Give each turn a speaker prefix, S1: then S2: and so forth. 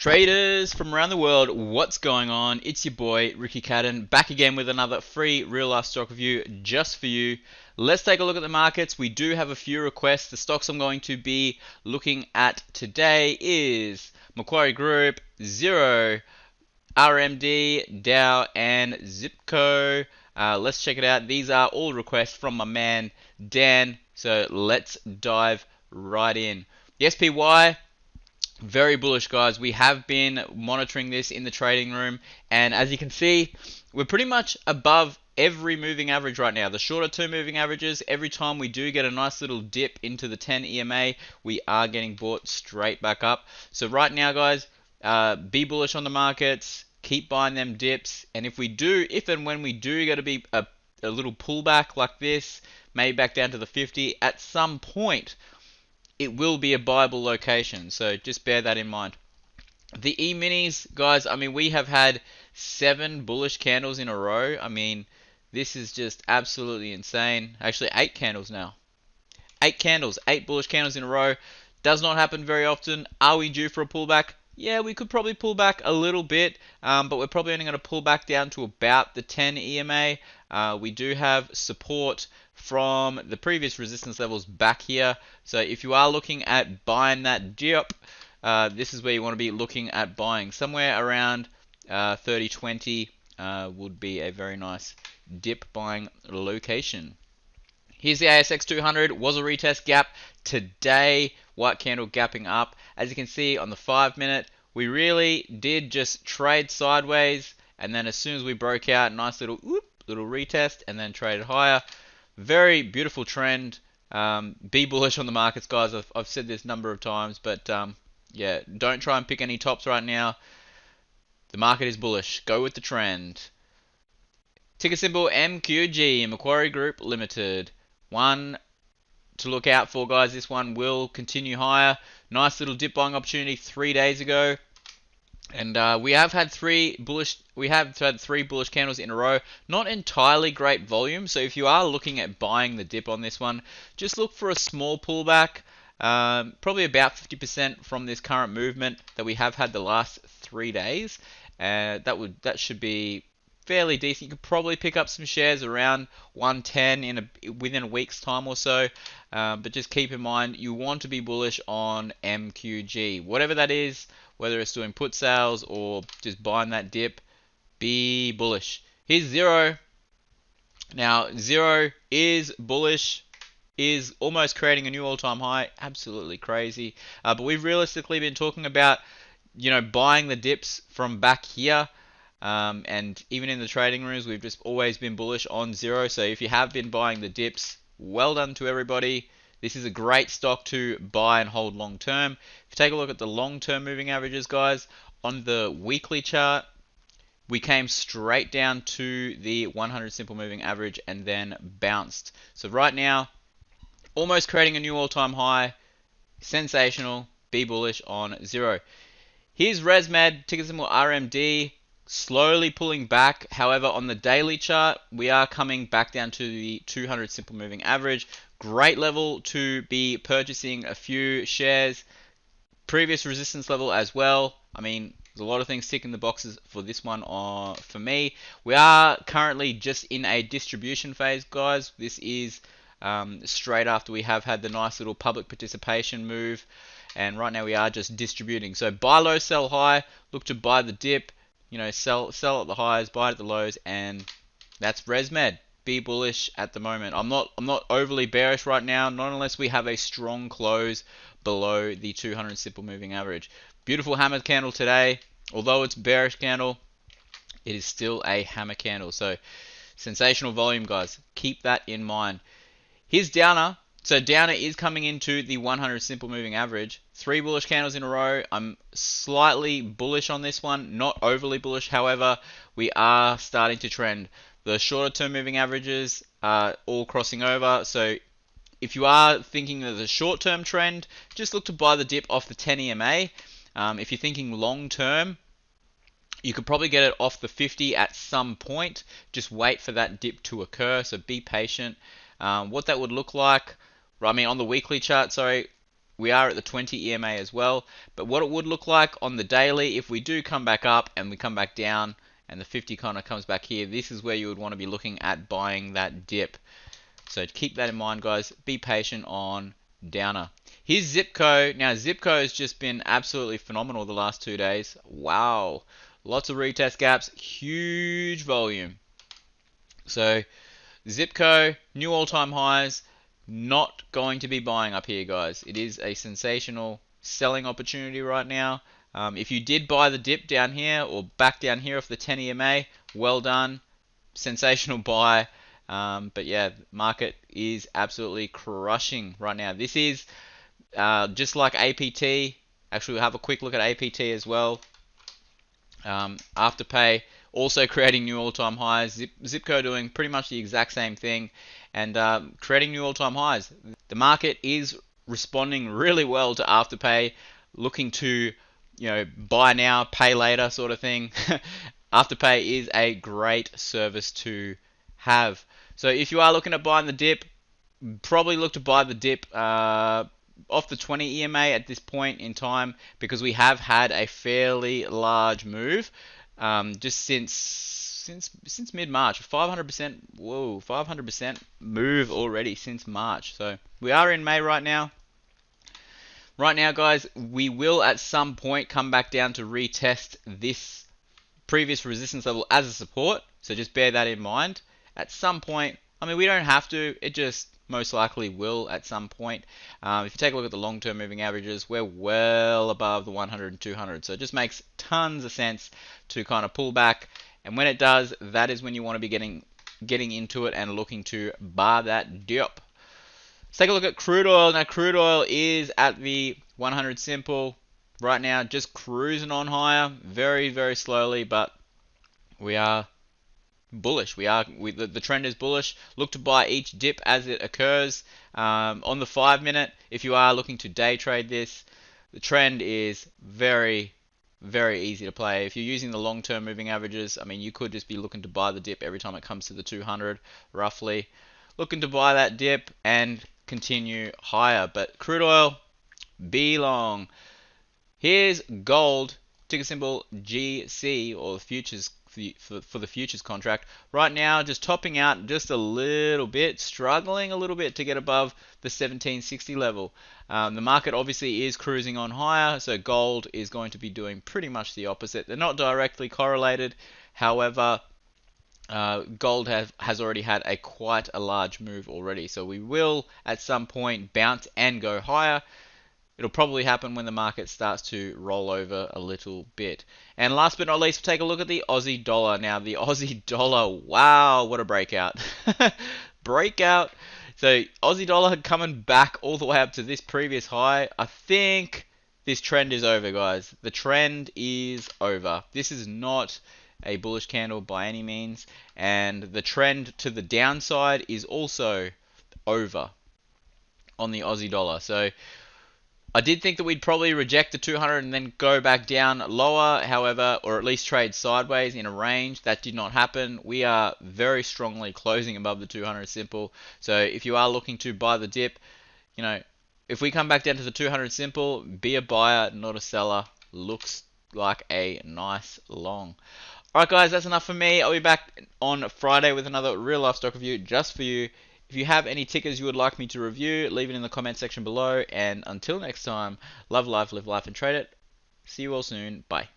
S1: Traders from around the world, what's going on? It's your boy Ricky Cadan back again with another free real life stock review just for you. Let's take a look at the markets. We do have a few requests. The stocks I'm going to be looking at today is Macquarie Group, Zero, RMD, Dow, and Zipco. Let's check it out. These are all requests from my man Dan. So let's dive right in. The SPY. Very bullish, guys. We have been monitoring this in the trading room, and as you can see, we're pretty much above every moving average right now. The shorter term moving averages, every time we do get a nice little dip into the 10 EMA, we are getting bought straight back up. So right now, guys, be bullish on the markets, keep buying them dips, and if and when we do get to be a little pullback like this, maybe back down to the 50, at some point, it will be a buyable location, so just bear that in mind. The E-minis, guys, I mean, we have had 7 bullish candles in a row. I mean, this is just absolutely insane. Actually, 8 candles now. 8 candles, 8 bullish candles in a row. Does not happen very often. Are we due for a pullback? Yeah, we could probably pull back a little bit, but we're probably only going to pull back down to about the 10 EMA. We do have support from the previous resistance levels back here. So if you are looking at buying that dip, this is where you want to be looking at buying. Somewhere around 30.20 would be a very nice dip buying location. Here's the ASX 200, was a retest gap today, white candle gapping up. As you can see on the 5-minute, we really did just trade sideways, and then as soon as we broke out, nice little retest, and then traded higher. Very beautiful trend. Be bullish on the markets, guys. I've said this a number of times, but yeah, don't try and pick any tops right now. The market is bullish. Go with the trend. Ticker symbol MQG, Macquarie Group Limited. One to look out for, guys. This one will continue higher. Nice little dip buying opportunity 3 days ago, and we have had three bullish candles in a row. Not entirely great volume, so if you are looking at buying the dip on this one, just look for a small pullback, probably about 50% from this current movement that we have had the last 3 days. That should be fairly decent. You could probably pick up some shares around 110 within a week's time or so, but just keep in mind you want to be bullish on MQG, whatever that is, whether it's doing put sales or just buying that dip. Be bullish. Here's Zero. Now Zero is bullish, is almost creating a new all-time high. Absolutely crazy, but we've realistically been talking about buying the dips from back here. And even in the trading rooms, we've just always been bullish on Zero. So if you have been buying the dips, well done to everybody. This is a great stock to buy and hold long term. If you take a look at the long term moving averages, guys, on the weekly chart, we came straight down to the 100 simple moving average and then bounced. So right now, almost creating a new all-time high. Sensational. Be bullish on Zero. Here's ResMed, ticker symbol RMD. Slowly pulling back. However, on the daily chart, we are coming back down to the 200 simple moving average. Great level to be purchasing a few shares. Previous resistance level as well. I mean, there's a lot of things ticking the boxes for this one for me. We are currently just in a distribution phase, guys. This is straight after we have had the nice little public participation move. And right now we are just distributing. So buy low, sell high. Look to buy the dip. Sell at the highs, buy at the lows, and that's ResMed. Be bullish at the moment. I'm not overly bearish right now, not unless we have a strong close below the 200 simple moving average. Beautiful hammer candle today. Although it's bearish candle, it is still a hammer candle. So sensational volume, guys. Keep that in mind. Here's Downer. So Downer is coming into the 100 simple moving average. 3 bullish candles in a row. I'm slightly bullish on this one, not overly bullish. However, we are starting to trend. The shorter term moving averages are all crossing over. So if you are thinking of the short term trend, just look to buy the dip off the 10 EMA. If you're thinking long term, you could probably get it off the 50 at some point. Just wait for that dip to occur. So be patient. What that would look like, I mean, on the weekly chart, sorry, we are at the 20 EMA as well. But what it would look like on the daily, if we do come back up and we come back down and the 50 kind of comes back here, this is where you would want to be looking at buying that dip. So keep that in mind, guys. Be patient on downer. Here's Zipco. Now, Zipco has just been absolutely phenomenal the last 2 days. Wow. Lots of retest gaps. Huge volume. So, Zipco, new all-time highs. Not going to be buying up here, guys. It is a sensational selling opportunity right now. If you did buy the dip down here or back down here off the 10 EMA, well done. Sensational buy. But yeah, market is absolutely crushing right now. This is just like APT. Actually, we'll have a quick look at APT as well. Afterpay also creating new all-time highs. Zipco doing pretty much the exact same thing and creating new all-time highs. The market is responding really well to Afterpay, looking to buy now, pay later sort of thing. Afterpay is a great service to have. So if you are looking at buying the dip, probably look to buy the dip off the 20 EMA at this point in time, because we have had a fairly large move just since mid-March. 500%, whoa, 500% move already since March. So we are in May right now. Right now, guys, we will at some point come back down to retest this previous resistance level as a support. So just bear that in mind. At some point, I mean, we don't have to. It just most likely will at some point. If you take a look at the long-term moving averages, we're well above the 100 and 200. So it just makes tons of sense to kind of pull back. And when it does, that is when you want to be getting into it and looking to buy that dip. Let's take a look at crude oil. Now, crude oil is at the 100 simple right now, just cruising on higher, very, very slowly, but we are bullish. The trend is bullish. Look to buy each dip as it occurs. On the 5-minute, if you are looking to day trade this, the trend is very, very easy to play. If you're using the long-term moving averages, I mean, you could just be looking to buy the dip every time it comes to the 200, roughly. Looking to buy that dip and continue higher. But crude oil, be long. Here's gold, ticker symbol GC, or the futures for the futures contract. Right now, just topping out just a little bit, struggling a little bit to get above the 1760 level. The market obviously is cruising on higher, so gold is going to be doing pretty much the opposite. They're not directly correlated. However, gold has already had quite a large move already, so we will at some point bounce and go higher. It'll probably happen when the market starts to roll over a little bit. And last but not least, we'll take a look at the Aussie dollar. Now, the Aussie dollar, wow, what a breakout. Breakout. So, Aussie dollar coming back all the way up to this previous high. I think this trend is over, guys. The trend is over. This is not a bullish candle by any means. And the trend to the downside is also over on the Aussie dollar. So, I did think that we'd probably reject the 200 and then go back down lower, however, or at least trade sideways in a range. That did not happen. We are very strongly closing above the 200 simple. So if you are looking to buy the dip, if we come back down to the 200 simple, be a buyer, not a seller. Looks like a nice long. Alright guys, that's enough for me. I'll be back on Friday with another real life stock review just for you. If you have any tickers you would like me to review, leave it in the comment section below. And until next time, love life, live life, and trade it. See you all soon. Bye.